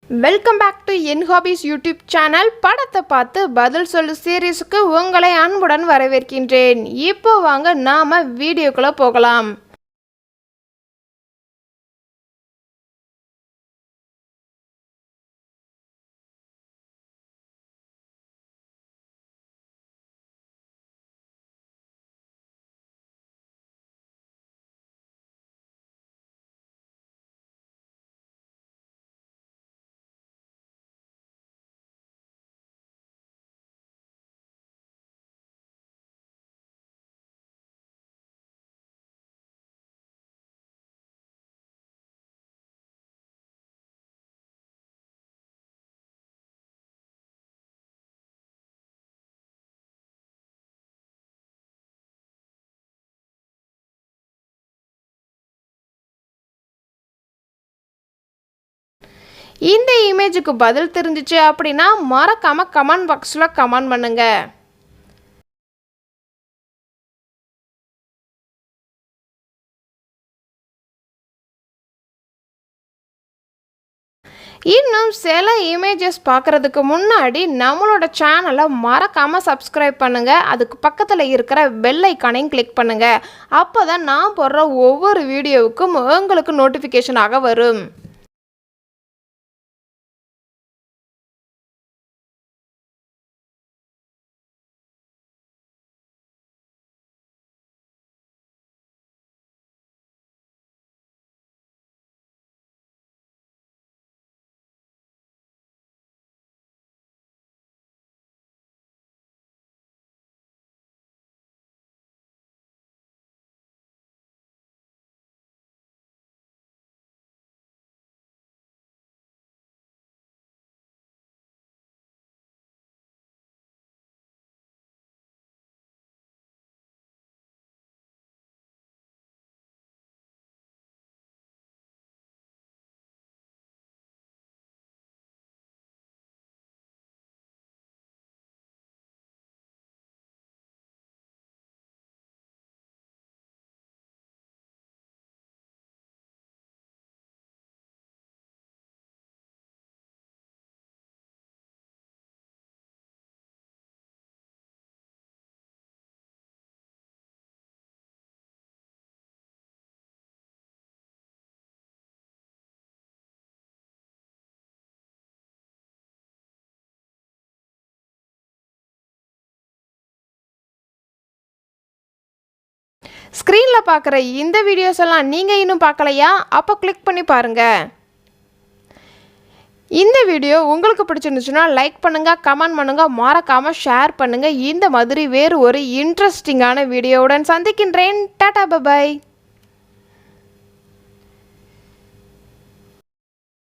Welcome back to என் hobbies YouTube channel. படத்தை பார்த்து பதில் சொல்லு சீரீஸுக்கு உங்களை அன்புடன் வரவேற்கின்றேன். இப்போ வாங்க நாம வீடியோக்குள்ள போகலாம். இந்த இமேஜுக்கு பதில் தெரிஞ்சிச்சு அப்படின்னா மறக்காம கமெண்ட் பாக்ஸில் கமெண்ட் பண்ணுங்க. இன்னும் சில இமேஜஸ் பார்க்குறதுக்கு முன்னாடி நம்மளோட சேனலை மறக்காமல் சப்ஸ்கிரைப் பண்ணுங்கள். அதுக்கு பக்கத்தில் இருக்கிற பெல் ஐக்கானையும் கிளிக் பண்ணுங்கள். அப்போ தான் நான் போடுற ஒவ்வொரு வீடியோவுக்கும் உங்களுக்கு நோட்டிஃபிகேஷனாக வரும். ஸ்க்ரீனில் பார்க்குற இந்த வீடியோஸ் எல்லாம் நீங்கள் இன்னும் பார்க்கலையா? அப்போ கிளிக் பண்ணி பாருங்கள். இந்த வீடியோ உங்களுக்கு பிடிச்சிருந்துச்சுன்னா லைக் பண்ணுங்கள், கமெண்ட் பண்ணுங்கள், மறக்காமல் ஷேர் பண்ணுங்கள். இந்த மாதிரி வேறு ஒரு இன்ட்ரெஸ்டிங்கான வீடியோவுடன் சந்திக்கின்றேன். டாடா பபாய்.